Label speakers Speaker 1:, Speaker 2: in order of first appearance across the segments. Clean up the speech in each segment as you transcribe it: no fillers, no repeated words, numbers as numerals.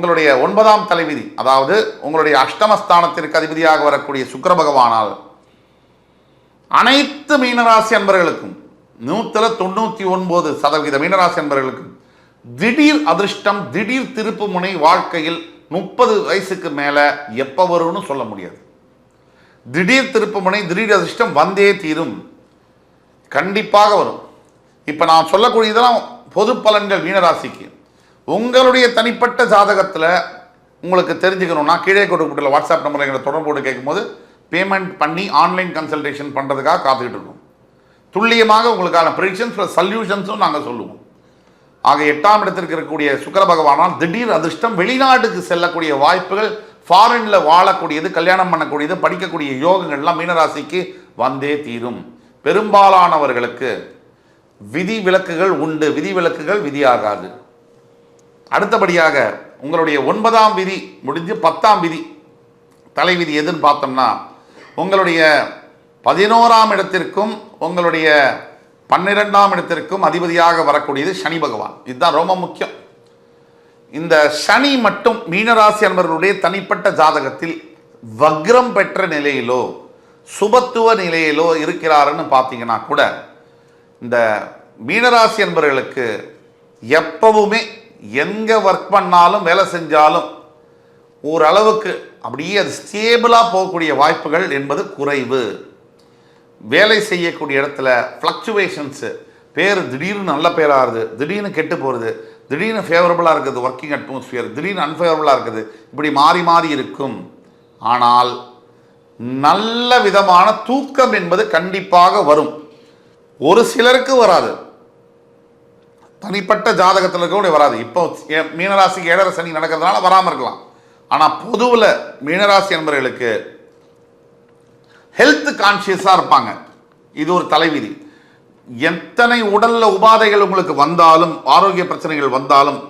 Speaker 1: உங்களுடைய 9ஆம் தலைவிதி, அதாவது உங்களுடைய அஷ்டமஸ்தானத்திற்கு அதிபதியாக வரக்கூடிய சுக்கிர பகவானால் அனைத்து மீனராசி அன்பர்களுக்கும் 99% மீனராசி அன்பர்களுக்கும் திடீர் அதிர்ஷ்டம், திடீர் திருப்பு முனை வாழ்க்கையில் 30 வயசுக்கு மேலே எப்போ வரும்னு சொல்ல முடியாது. திடீர் திருப்பு முனை, திடீர் அதிர்ஷ்டம் வந்தே தீரும், கண்டிப்பாக வரும். இப்போ நான் சொல்லக்கூடியதெல்லாம் பொது பலன்கள் மீனராசிக்கு. உங்களுடைய தனிப்பட்ட ஜாதகத்தில் உங்களுக்கு தெரிஞ்சுக்கணும்னா கீழே கொடுக்கப்பட்டுள்ள வாட்ஸ்அப் நம்பரை எங்களை தொடர்பு போட்டு கேட்கும்போது பேமெண்ட் பண்ணி ஆன்லைன் கன்சல்டேஷன் பண்ணுறதுக்காக காத்துக்கிட்டு இருக்கோம். துல்லியமாக உங்களுக்கான ப்ரெடிக்ஷன்ஸ் ப்ளஸ் சொல்யூஷன்ஸும் நாங்கள் சொல்லுவோம். ஆக 8ஆம் இடத்திற்கு இருக்கக்கூடிய சுக்கிர பகவானால் திடீர் அதிர்ஷ்டம், வெளிநாட்டுக்கு செல்லக்கூடிய வாய்ப்புகள், ஃபாரின்ல வாழக்கூடியது, கல்யாணம் பண்ணக்கூடியது, படிக்கக்கூடிய யோகங்கள்லாம் மீனராசிக்கு வந்தே தீரும். பெரும்பாலானவர்களுக்கு விதி விலக்குகள் உண்டு, விதி விலக்குகள் விதியாகாது. அடுத்தபடியாக உங்களுடைய 9ஆம் விதி முடிஞ்சு 10ஆம் விதி தலைவிதி எதுன்னு பார்த்தோம்னா, உங்களுடைய 11ஆம் இடத்திற்கும் உங்களுடைய 12ஆம் இடத்திற்கும் அதிபதியாக வரக்கூடியது சனி பகவான். இதுதான் ரொம்ப முக்கியம். இந்த சனி மட்டும் மீனராசி அன்பர்களுடைய தனிப்பட்ட ஜாதகத்தில் வக்ரம் பெற்ற நிலையிலோ சுபத்துவ நிலையிலோ இருக்கிறாருன்னு பார்த்தீங்கன்னா கூட இந்த மீனராசி அன்பர்களுக்கு எப்பவுமே எங்கே ஒர்க் பண்ணாலும் வேலை செஞ்சாலும் ஓரளவுக்கு அப்படியே அது ஸ்டேபிளாக போகக்கூடிய வாய்ப்புகள் என்பது குறைவு. வேலை செய்யக்கூடிய இடத்துல ஃப்ளக்சுவேஷன்ஸு, பேர் திடீர்னு நல்ல பேராகுது, திடீர்னு கெட்டு போகிறது, திடீர்னு ஃபேவரபுளாக இருக்குது ஒர்க்கிங் அட்மாஸ்பியர், திடீர்னு அன்ஃபேவரபுளாக இருக்குது, இப்படி மாறி மாறி இருக்கும். ஆனால் நல்ல விதமான தூக்கம் என்பது கண்டிப்பாக வரும். ஒரு சிலருக்கு வராது, தனிப்பட்ட ஜாதகத்தில் கூட வராது. இப்போ மீனராசிக்கு 7.5 சனி நடக்கிறதுனால வராமல் இருக்கலாம். ஆனால் பொதுவில் மீனராசி என்பவர்களுக்கு ஹெல்த் கான்ஷியஸாக இருப்பாங்க. இது ஒரு தலைவிதி. எத்தனை உடலில் உபாதைகள் உங்களுக்கு வந்தாலும், ஆரோக்கிய பிரச்சனைகள் வந்தாலும்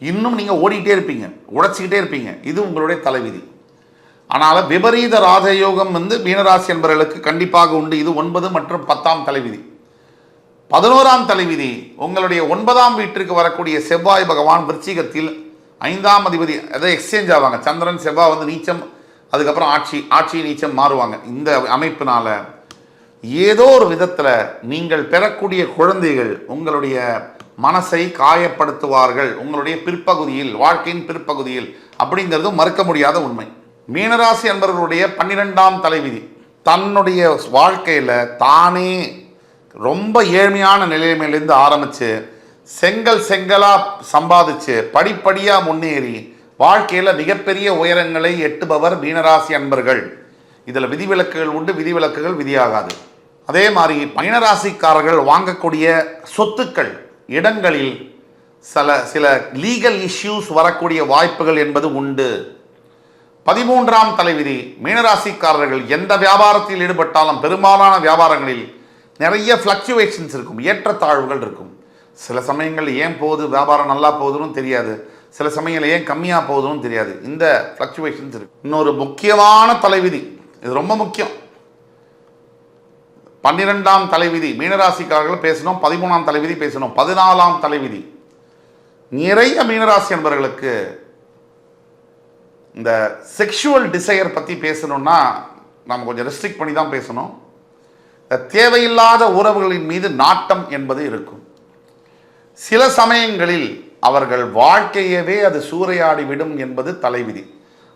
Speaker 1: இன்னும் நீங்கள் ஓடிக்கிட்டே இருப்பீங்க, உழைச்சிக்கிட்டே இருப்பீங்க. இது உங்களுடைய தலைவிதி. ஆனால் விபரீத ராஜயோகம் மீனராசி என்பவர்களுக்கு கண்டிப்பாக உண்டு. இது 9 மற்றும் 10ஆம் தலைவிதி. 11ஆம் தலைவிதி உங்களுடைய 9ஆம் வீட்டிற்கு வரக்கூடிய செவ்வாய் பகவான் விருச்சிகத்தில் 5ஆம் அதிபதி, அதை எக்ஸ்சேஞ்ச் ஆவாங்க. சந்திரன் செவ்வாய் நீச்சம், அதுக்கப்புறம் ஆட்சி நீச்சம் மாறுவாங்க. இந்த அமைப்பினால ஏதோ ஒரு விதத்தில் நீங்கள் பெறக்கூடிய குழந்தைகள் உங்களுடைய மனசை காயப்படுத்துவார்கள் உங்களுடைய பிற்பகுதியில், வாழ்க்கையின் பிற்பகுதியில். அப்படிங்கிறது மறுக்க முடியாத உண்மை. மீனராசி என்பவர்களுடைய 12ஆம் தலைவிதி தன்னுடைய வாழ்க்கையில் தானே ரொம்ப ஏழ்மையான நிலைமையிலிருந்து ஆரம்பித்து செங்கலாக சம்பாதிச்சு படிப்படியாக முன்னேறி வாழ்க்கையில் மிகப்பெரிய உயரங்களை எட்டுபவர் மீனராசி அன்பர்கள். இதில் விதிவிலக்குகள் உண்டு, விதிவிலக்குகள் விதியாகாது. அதே மாதிரி மீனராசிக்காரர்கள் வாங்கக்கூடிய சொத்துக்கள், இடங்களில் சில லீகல் இஷ்யூஸ் வரக்கூடிய வாய்ப்புகள் என்பது உண்டு. 13ஆம் தலைவிதி மீனராசிக்காரர்கள் எந்த வியாபாரத்தில் ஈடுபட்டாலும் பெரும்பாலான வியாபாரங்களில் நிறைய ஃப்ளக்சுவேஷன்ஸ் இருக்கும், ஏற்றத்தாழ்வுகள் இருக்கும். சில சமயங்கள் ஏன் போகுது, வியாபாரம் நல்லா போகுதுன்னு தெரியாது, சில சமயங்கள் ஏன் கம்மியாக போகுதுன்னு தெரியாது. இந்த ஃப்ளக்சுவேஷன்ஸ் இருக்கு. இன்னொரு முக்கியமான தலைவிதி, இது ரொம்ப முக்கியம். 12ஆம் தலைவிதி மீனராசிக்காரர்கள் பேசணும், 13ஆம் தலைவிதி பேசணும். 14ஆம் தலைவிதி நிறைய மீனராசி என்பவர்களுக்கு இந்த செக்ஷுவல் டிசையர் பற்றி பேசணும்னா நம்ம கொஞ்சம் ரெஸ்ட்ரிக்ட் பண்ணி தான் பேசணும். தேவையில்லாத உறவுகளின் மீது நாட்டம் என்பது இருக்கும். சில சமயங்களில் அவர்கள் வாழ்க்கையவே அது சூறையாடி விடும் என்பது தலைவிதி.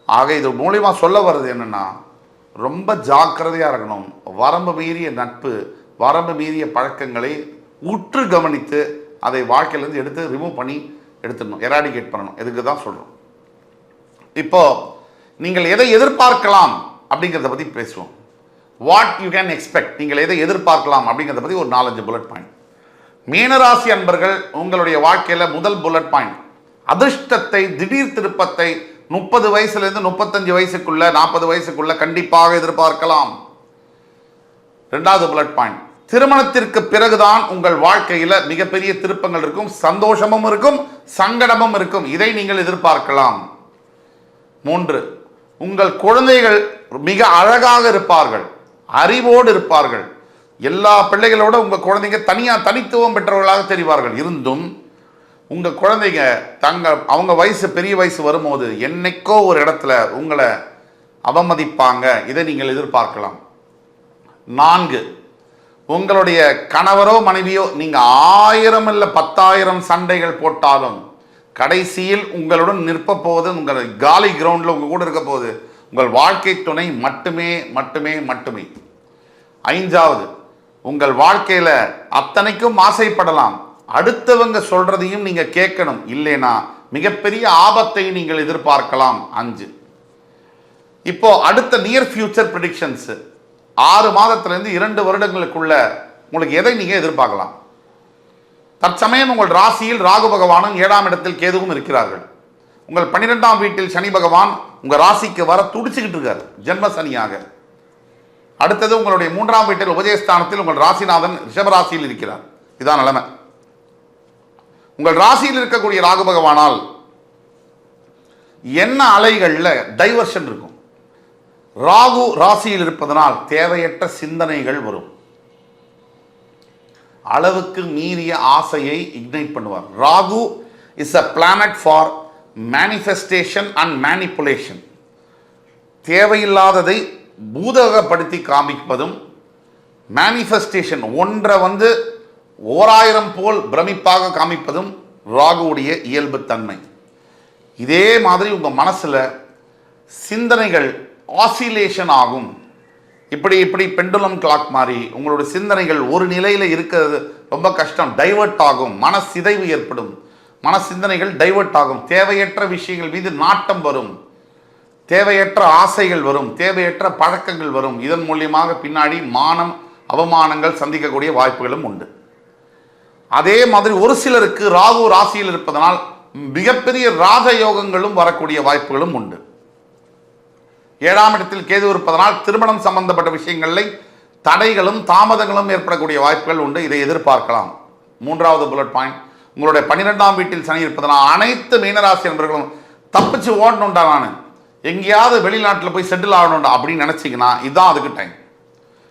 Speaker 1: ஆக இது மூலிமா சொல்ல வர்றது என்னன்னா, ரொம்ப ஜாக்கிரதையாக இருக்கணும். வரம்பு மீறிய நட்பு, வரம்பு மீறிய பழக்கங்களை உற்று கவனித்து அதை வாழ்க்கையிலேருந்து எடுத்து ரிமூவ் பண்ணி எடுத்துடணும், எராடிகேட் பண்ணணும். எதுக்கு தான் சொல்கிறோம். இப்போ நீங்கள் எதை எதிர்பார்க்கலாம் அப்படிங்கிறத பற்றி பேசுவோம். வாட் யூ கேன் எக்ஸ்பெக்ட், நீங்கள் எதை எதிர்பார்க்கலாம் அப்படிங்கிறத பற்றி ஒரு 4-5 புல்லட் பாயிண்ட். மீனராசி அன்பர்கள் உங்களுடைய வாழ்க்கையில் முதல் புல்லட் பாயிண்ட், அதிர்ஷ்டத்தை, திடீர் திருப்பத்தை 30 வயசுலேருந்து 35 வயசுக்குள்ள, 40 வயசுக்குள்ள கண்டிப்பாக எதிர்பார்க்கலாம். 2வது புல்லட் பாயிண்ட், திருமணத்திற்கு பிறகுதான் உங்கள் வாழ்க்கையில் மிகப்பெரிய திருப்பங்கள் இருக்கும், சந்தோஷமும் இருக்கும், சங்கடமும் இருக்கும். இதை நீங்கள் எதிர்பார்க்கலாம். 3, உங்கள் குழந்தைகள் மிக அழகாக இருப்பார்கள், அறிவோடு இருப்பார்கள். எல்லா பிள்ளைகளோட உங்கள் குழந்தைங்க தனித்துவம் பெற்றவர்களாக தெரிவார்கள். இருந்தும் உங்கள் குழந்தைங்க அவங்க வயசு பெரிய வயசு வரும்போது என்னைக்கோ ஒரு இடத்துல உங்களை அவமதிப்பாங்க. இதை நீங்கள் எதிர்பார்க்கலாம். 4, உங்களுடைய கணவரோ மனைவியோ நீங்கள் 1000 இல்லை 10,000 சண்டைகள் போட்டாலும் கடைசியில் உங்களுடன் நிற்ப போவது, உங்கள் காலி கிரவுண்டில் உங்கள் கூட இருக்க போது உங்கள் வாழ்க்கை துணை மட்டுமே மட்டுமே மட்டுமே. 5வது, உங்கள் வாழ்க்கையில் அத்தனைக்கும் ஆசைப்படலாம், அடுத்தவங்க சொல்றதையும் நீங்க கேட்கணும். இல்லைனா மிகப்பெரிய ஆபத்தை நீங்கள் எதிர்பார்க்கலாம். 5. இப்போ அடுத்த நியர் ஃபியூச்சர் ப்ரெடிக்ஷன்ஸ் 6 மாதத்திலிருந்து 2 வருடங்களுக்குள்ள உங்களுக்கு எதை நீங்க எதிர்பார்க்கலாம்? தற்சமயம் உங்கள் ராசியில் ராகு பகவானும் 7ஆம் இடத்தில் கேதுவும் இருக்கிறார்கள். உங்கள் 12ஆம் வீட்டில் சனி பகவான் உங்க ராசிக்கு வர துடிச்சுக்கிட்டு இருக்காரு, ஜென்ம சனியாக. அடுத்தது உங்களுடைய 3ஆம் வீட்டில் உபஜயஸ்தானத்தில் உங்கள் ராசிநாதன் ரிஷபராசியில் இருக்கிறார். இதான் நிலைமை. உங்கள் ராசியில் இருக்கக்கூடிய ராகு பகவானால் என்ன அலைகளில் டைவர்ஷன் இருக்கும். ராகு ராசியில் இருப்பதனால் தேவையற்ற சிந்தனைகள் வரும். அளவுக்கு மீறிய ஆசையை இக்னைட் பண்ணுவார். Rahu is a planet for manifestation and manipulation. தேவையில்லாததை பூதகப்படுத்தி காமிப்பதும், மேனிஃபெஸ்டேஷன் ஒன்றை 1000 போல் பிரமிப்பாக காமிப்பதும் ராகுவுடைய இயல்பு தன்மை. இதே மாதிரி உங்கள் மனசில் சிந்தனைகள் ஆசிலேஷன் ஆகும். இப்படி பெண்டுலம் கிளாக் மாதிரி உங்களுடைய சிந்தனைகள் ஒரு நிலையில் இருக்கிறது ரொம்ப கஷ்டம். டைவர்ட் ஆகும், மனசிதைவு ஏற்படும், சிந்தனைகள் டைவர்ட் ஆகும். தேவையற்ற விஷயங்கள் மீது நாட்டம் வரும், தேவையற்ற ஆசைகள் வரும், தேவையற்ற பழக்கங்கள் வரும். இதன் மூலியமாக பின்னாடி மானம் அவமானங்கள் சந்திக்கக்கூடிய வாய்ப்புகளும் உண்டு. அதே மாதிரி ஒரு சிலருக்கு ராகு ராசியில் இருப்பதனால் மிகப்பெரிய ராஜயோகங்களும் வரக்கூடிய வாய்ப்புகளும் உண்டு. 7ஆம் இடத்தில் கேது இருப்பதனால் திருமணம் சம்பந்தப்பட்ட விஷயங்களில் தடைகளும் தாமதங்களும் ஏற்படக்கூடிய வாய்ப்புகள் உண்டு. இதை எதிர்பார்க்கலாம். 3வது புல்லட் பாயிண்ட், உங்களுடைய 12ஆம் வீட்டில் சனி இருப்பதனால் அனைத்து மீனராசி என்பவர்களும் தப்பிச்சு ஓடணுண்டா, நான் எங்கேயாவது வெளிநாட்டில் போய் செட்டில் ஆகணுண்டா அப்படின்னு நினச்சிங்கன்னா இதுதான் அதுக்கு டைம்.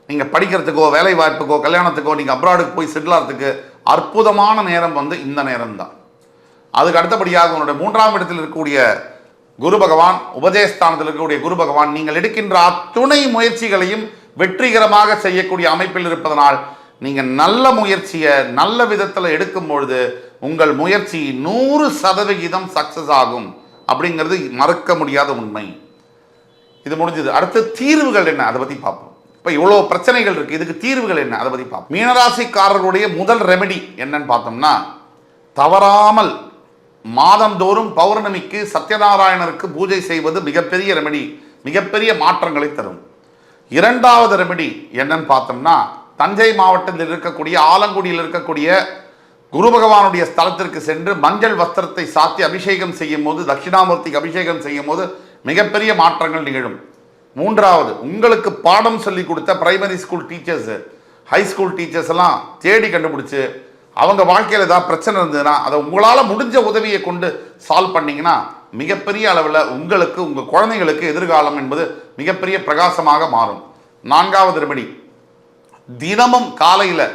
Speaker 1: நீங்கள் படிக்கிறதுக்கோ வேலை வாய்ப்புக்கோ கல்யாணத்துக்கோ நீங்கள் அப்ராடுக்கு போய் செட்டில் ஆகிறதுக்கு அற்புதமான நேரம் இந்த நேரம் தான். அதுக்கு அடுத்தபடியாக உங்களுடைய 3ஆம் இடத்தில் இருக்கக்கூடிய குரு பகவான், உபஜயஸ்தானத்தில் இருக்கக்கூடிய குரு பகவான் நீங்கள் எடுக்கின்ற அத்துணை முயற்சிகளையும் வெற்றிகரமாக செய்யக்கூடிய அமைப்பில் இருப்பதனால் நீங்கள் நல்ல முயற்சியை நல்ல விதத்தில் எடுக்கும் பொழுது உங்கள் முயற்சி 100% சக்சஸ் ஆகும். அப்படிங்கிறது மறக்க முடியாத உண்மை. இது முடிஞ்சது. அடுத்து தீர்வுகள் என்ன, அதை பற்றி பார்ப்போம். இப்போ இவ்வளோ பிரச்சனைகள் இருக்குது, இதுக்கு தீர்வுகள் என்ன, அதை பற்றி பார்ப்போம். மீனராசிக்காரர்களுடைய முதல் ரெமெடி என்னன்னு பார்த்தோம்னா, தவறாமல் மாதந்தோறும் பௌர்ணமிக்கு சத்யநாராயணருக்கு பூஜை செய்வது மிகப்பெரிய ரெமெடி, மிகப்பெரிய மாற்றங்களை தரும். 2வது ரெமெடி என்னன்னு பார்த்தோம்னா, தஞ்சை மாவட்டத்தில் இருக்கக்கூடிய ஆலங்குடியில் இருக்கக்கூடிய குரு பகவானுடைய ஸ்தலத்திற்கு சென்று மஞ்சள் வஸ்திரத்தை சாத்தி அபிஷேகம் செய்யும் போது, தட்சிணாமூர்த்திக்கு அபிஷேகம் செய்யும் போது மிகப்பெரிய மாற்றங்கள் நிகழும். 3வது, உங்களுக்கு பாடம் சொல்லி கொடுத்த primary school teachers, high school teachers எல்லாம் தேடி கண்டுபிடிச்சு அவங்க வாழ்க்கையில் ஏதாவது பிரச்சனை இருந்ததுன்னா அதை உங்களால் முடிஞ்ச உதவியை கொண்டு சால்வ் பண்ணிங்கன்னா மிகப்பெரிய அளவில் உங்களுக்கு உங்கள் குழந்தைங்களுக்கு எதிர்காலம் என்பது மிகப்பெரிய பிரகாசமாக மாறும். 4வது ரெமெடி, தினமும் காலையில்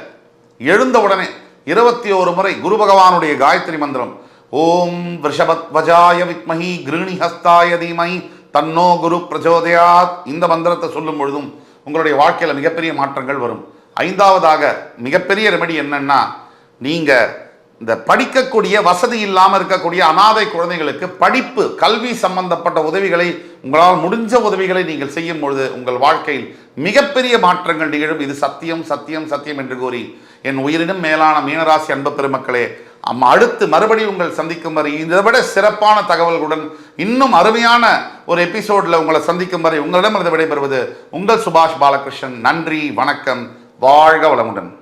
Speaker 1: எழுந்த உடனே 21 முறை குரு பகவானுடைய காயத்ரி மந்திரம் ஓம் ரிஷபத்வஜாய வித்மஹி கிருணி ஹஸ்தாய தீமஹி தன்னோ குரு பிரச்சோதயாத், இந்த மந்திரத்தை சொல்லும் பொழுதும் உங்களுடைய வாழ்க்கையில் மிகப்பெரிய மாற்றங்கள் வரும். 5வதாக மிகப்பெரிய ரெமெடி என்னன்னா, நீங்கள் இந்த படிக்கக்கூடிய வசதி இல்லாமல் இருக்கக்கூடிய அனாதை குழந்தைகளுக்கு படிப்பு கல்வி சம்பந்தப்பட்ட உதவிகளை உங்களால் முடிஞ்ச உதவிகளை நீங்கள் செய்யும் பொழுது உங்கள் வாழ்க்கையில் மிகப்பெரிய மாற்றங்கள் நிகழும். இது சத்தியம் சத்தியம் சத்தியம் என்று கூறி என் உயிரினும் மேலான மீனராசி அன்பு பெருமக்களே, அடுத்து மறுபடியும் உங்கள் சந்திக்கும் வரை இதை விட சிறப்பான தகவல்களுடன் இன்னும் அருமையான ஒரு எபிசோடில் உங்களை சந்திக்கும் வரை உங்களிடம் விடைபெறுவது உங்கள் சுபாஷ் பாலகிருஷ்ணன். நன்றி, வணக்கம், வாழ்க வளமுடன்.